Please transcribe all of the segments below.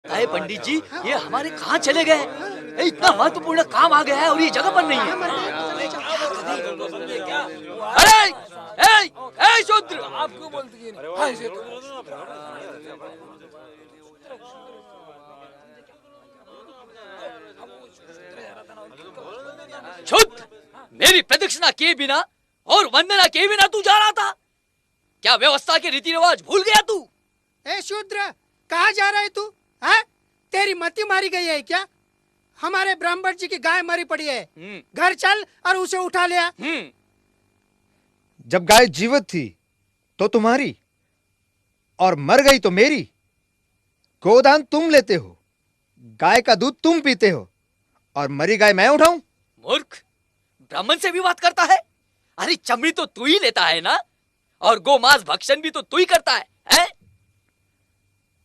अरे पंडित जी, ये हमारे कहाँ चले गए? इतना महत्वपूर्ण काम आ गया है और ये जगह पर नहीं है। अरे, ए शूद्र! आपको बोलती है। शूद्र, मेरी प्रदक्षिणा किए बिना और वंदना किए बिना तू जा रहा था? क्या व्यवस्था के रीति रिवाज भूल गया तू? ए शूद्र, कहाँ जा रहा है तू? है? तेरी मति मारी गई है क्या? हमारे ब्राह्मण जी की गाय मरी पड़ी है। घर चल और उसे उठा लिया। जब गाय जीवित थी तो तुम्हारी और मर गई तो मेरी। गोदान तुम लेते हो, गाय का दूध तुम पीते हो और मरी गाय मैं उठाऊं? मूर्ख, ब्राह्मण से भी बात करता है? अरे चमड़ी तो तू ही लेता है ना, और गोमांस भक्षण भी तो तू ही करता है?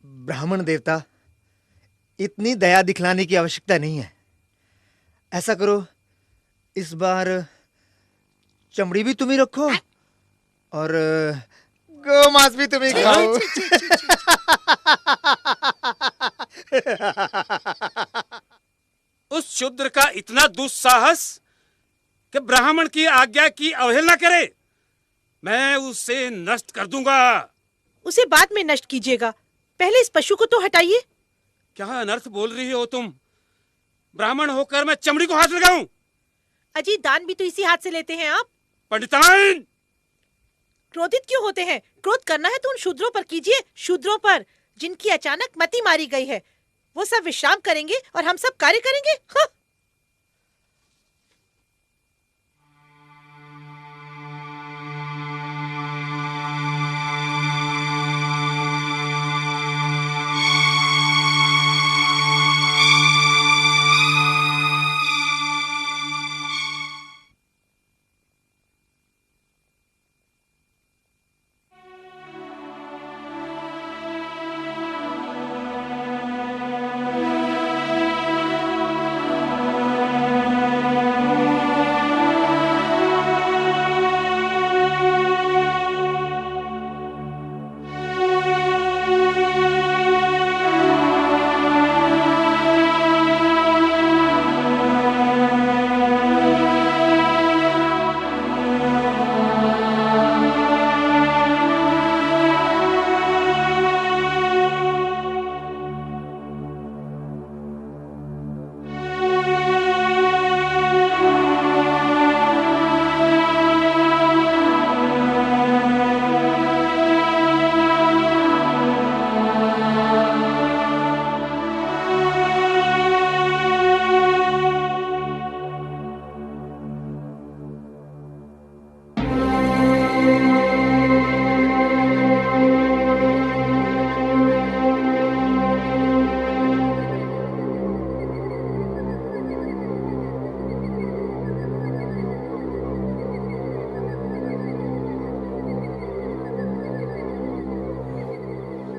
ब्राह्मण देवता, इतनी दया दिखलाने की आवश्यकता नहीं है। ऐसा करो, इस बार चमड़ी भी तुम ही रखो और गोमांस भी तुम ही खाओ। उस शूद्र का इतना दुस्साहस कि ब्राह्मण की आज्ञा की अवहेलना करे। मैं उसे नष्ट कर दूंगा। उसे बाद में नष्ट कीजिएगा, पहले इस पशु को तो हटाइए। क्या अनर्थ बोल रही हो तुम? ब्राह्मण होकर मैं चमड़ी को हाथ लगाऊं? अजी, दान भी तो इसी हाथ से लेते हैं आप। पंडिताइन! क्रोधित क्यों होते हैं? क्रोध करना है तो उन शूद्रों पर कीजिए, शूद्रों पर जिनकी अचानक मति मारी गई है। वो सब विश्राम करेंगे और हम सब कार्य करेंगे। हाँ।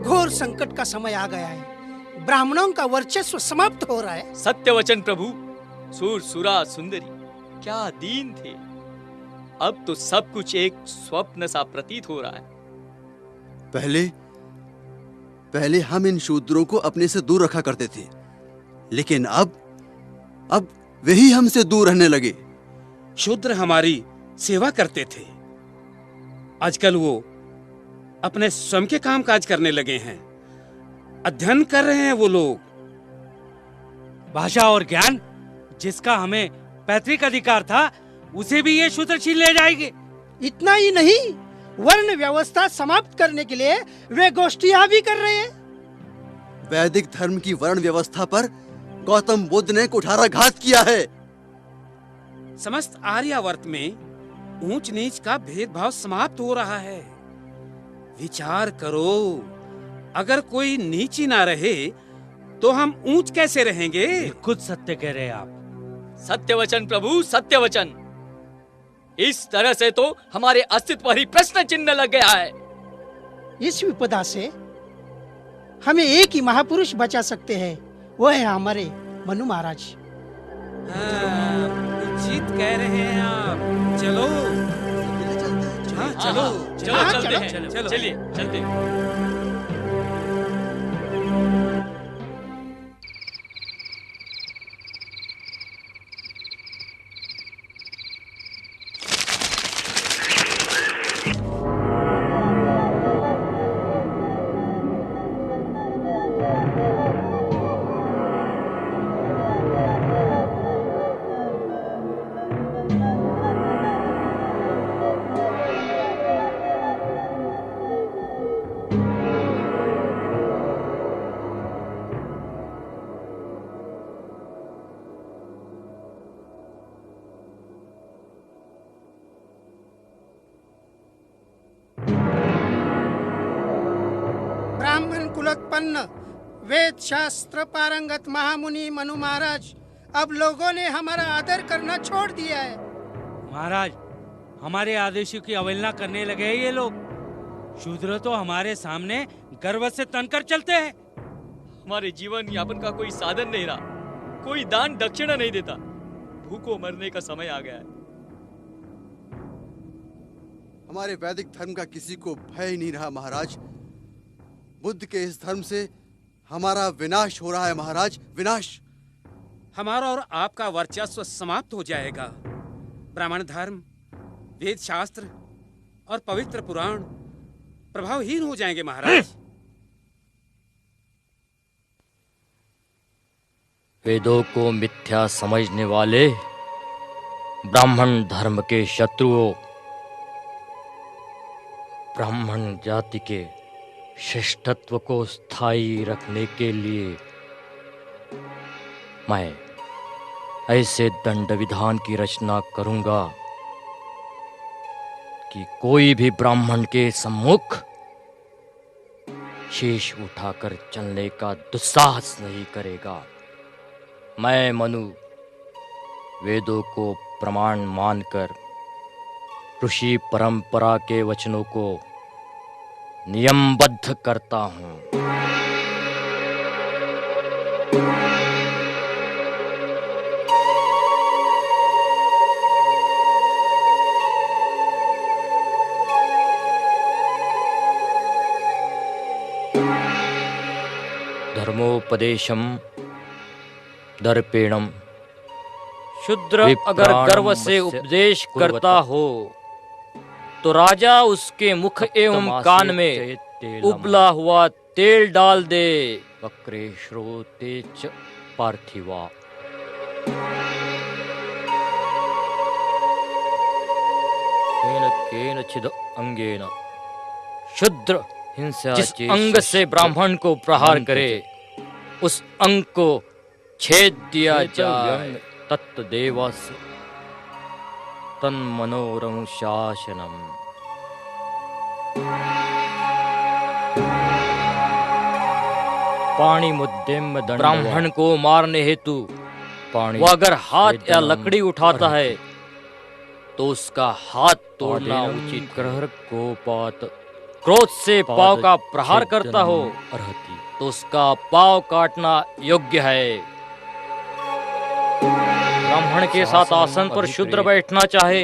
घोर संकट का समय आ गया है। ब्राह्मणों का वर्चस्व समाप्त हो रहा है। सत्य वचन प्रभु। सूर सुरा सुंदरी क्या दीन थे, अब तो सब कुछ एक स्वप्न सा प्रतीत हो रहा है। पहले हम इन शूद्रों को अपने से दूर रखा करते थे, लेकिन अब वही हमसे दूर रहने लगे। शूद्र हमारी सेवा करते थे, आजकल वो अपने स्वयं के काम काज करने लगे हैं। अध्ययन कर रहे हैं वो लोग। भाषा और ज्ञान जिसका हमें पैतृक अधिकार था, उसे भी ये शूद्र छीन ले जाएंगे। इतना ही नहीं, वर्ण व्यवस्था समाप्त करने के लिए वे गोष्ठियां भी कर रहे हैं। वैदिक धर्म की वर्ण व्यवस्था पर गौतम बुद्ध ने कुठाराघात किया है। समस्त आर्यावर्त में ऊंच नीच का भेदभाव समाप्त हो रहा है। विचार करो, अगर कोई नीच ही ना रहे तो हम ऊंच कैसे रहेंगे? खुद सत्य कह रहे हैं आप। सत्य वचन प्रभु, सत्य वचन। इस तरह से तो हमारे अस्तित्व पर ही प्रश्न चिन्ह लग गया है। इस विपदा से हमें एक ही महापुरुष बचा सकते हैं, वो है हमारे मनु महाराज। उचित कह रहे हैं आप। चलो चलो चलिए चलते हैं। संपन्न वेद शास्त्र पारंगत महामुनि मनु महाराज, अब लोगों ने हमारा आदर करना छोड़ दिया है। महाराज, हमारे आदेशों की अवहेलना करने लगे हैं ये लोग। शूद्र तो हमारे सामने गर्व से तनकर चलते हैं। हमारे जीवन यापन का कोई साधन नहीं रहा, कोई दान दक्षिणा नहीं देता, भूखों मरने का समय आ गया है। हमारे वैदिक धर्म का किसी को भय ही नहीं रहा महाराज। बुद्ध के इस धर्म से हमारा विनाश हो रहा है महाराज, विनाश। हमारा और आपका वर्चस्व समाप्त हो जाएगा। ब्राह्मण धर्म, वेद शास्त्र और पवित्र पुराण प्रभावहीन हो जाएंगे महाराज। वेदों को मिथ्या समझने वाले ब्राह्मण धर्म के शत्रुओं, ब्राह्मण जाति के श्रेष्ठत्व को स्थायी रखने के लिए मैं ऐसे दंड विधान की रचना करूंगा कि कोई भी ब्राह्मण के सम्मुख शीश उठाकर चलने का दुस्साहस नहीं करेगा। मैं मनु वेदों को प्रमाण मानकर ऋषि परंपरा के वचनों को नियमबद्ध करता हूं। धर्मोपदेशम दर्पेणम। शूद्र अगर गर्व से उपदेश करता हो तो राजा उसके मुख एवं कान में उबला हुआ तेल डाल दे। वक्रे श्रोते च पार्थिवा। केनचिद अंगेन। शूद्र जिस अंग से ब्राह्मण को प्रहार करे उस अंग को छेद दिया जाए। तत्देवस्य तन्मनोरम शासनम। पाणी मुद्देम दंड। ब्राह्मण को मारने हेतु वो अगर हाथ या लकड़ी उठाता है तो उसका हाथ तोड़ना उचित। ग्रह गोपात। क्रोध से पाव का प्रहार करता हो तो उसका पाव काटना योग्य है। ब्राह्मण के साथ आसन पर शूद्र बैठना चाहे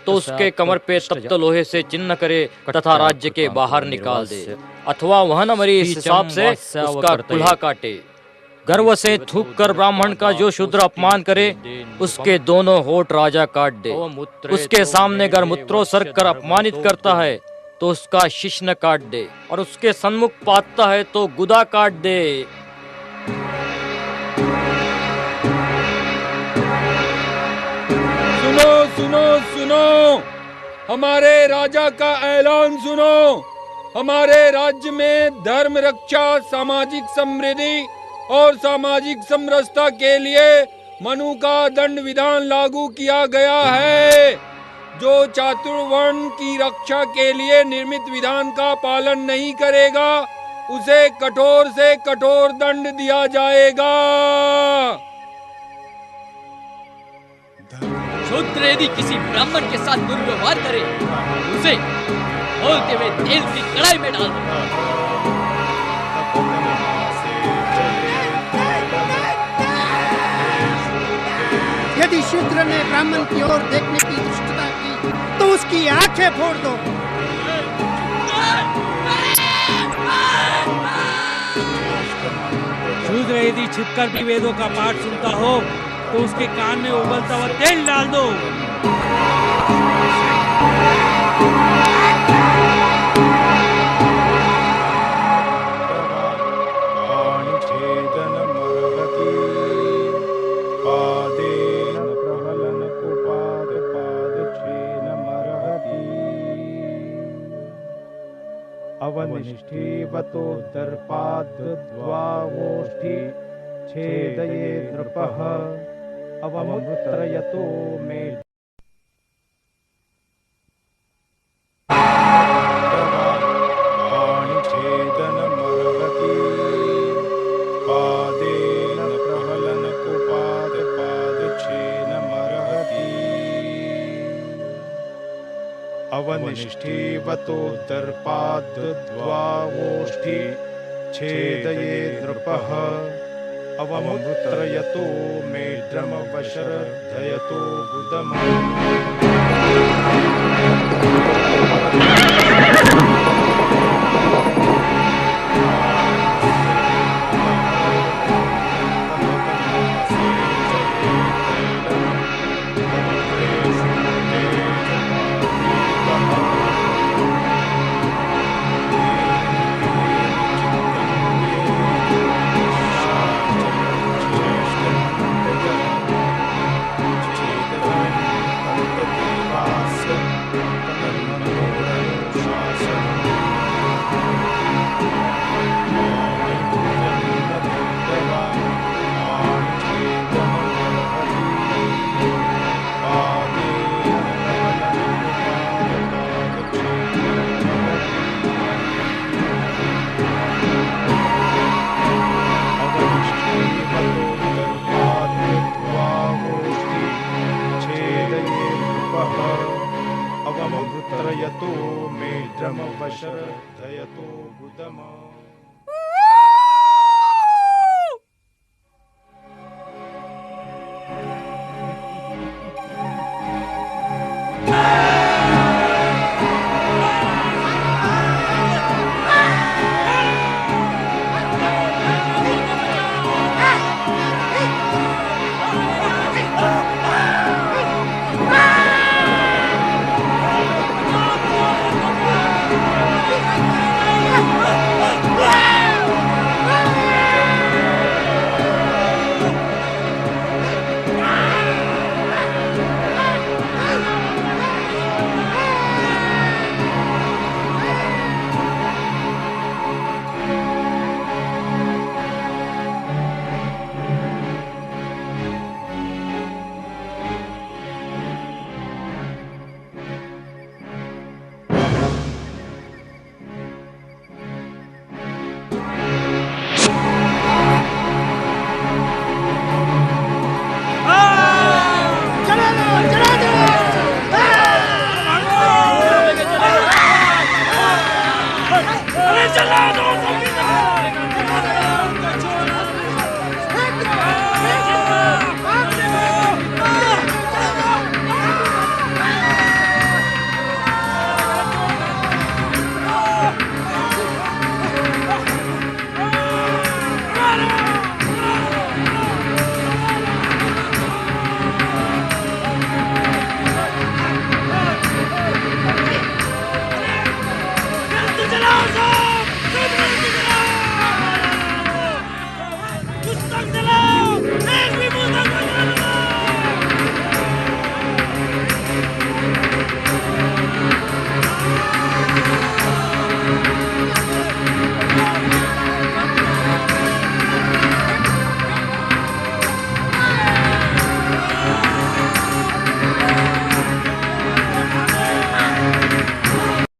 तो उसके कमर पे तप्त लोहे से चिन्ह करे तथा राज्य के बाहर निकाल दे, अथवा वह न मरे इस हिसाब से उसका कुल्हा काटे। गर्व से थूक कर ब्राह्मण का जो शूद्र अपमान करे उसके दोनों होठ राजा काट दे। उसके सामने अगर मूत्रोत्सर्ग कर अपमानित करता है तो उसका शिश्न काट दे, और उसके सन्मुख पातता है तो गुदा काट दे। सुनो सुनो सुनो, हमारे राजा का ऐलान सुनो। हमारे राज्य में धर्म रक्षा, सामाजिक समृद्धि और सामाजिक समरसता के लिए मनु का दंड विधान लागू किया गया है। जो चातुर्वर्ण की रक्षा के लिए निर्मित विधान का पालन नहीं करेगा उसे कठोर से कठोर दंड दिया जाएगा। शूद्र यदि किसी ब्राह्मण के साथ दुर्व्यवहार करे उसे बोलते हुए तेल की कढ़ाई में डाल दो। यदि शूद्र ने ब्राह्मण की ओर देखने की दुष्टता की तो उसकी आंखें फोड़ दो। शूद्र यदि छिपकर भी वेदों का पाठ सुनता हो तो उसके कान में उबलता हुआ तेल डाल दो। अवनिष्ठीवतो दर्पाद्वावोष्ठी छेदये नृपः अवमुत्रयतो मे। पाणिछेदनमर्हति। निष्ठीवतो दर्पाद्द्वावोष्ठी छेदये नृपः अवमुत्रयतो मेढ्रमवशर्धयतो अवमुत्रयतो मेढ्रमवशर्धयतो गुदम। Gusto nila!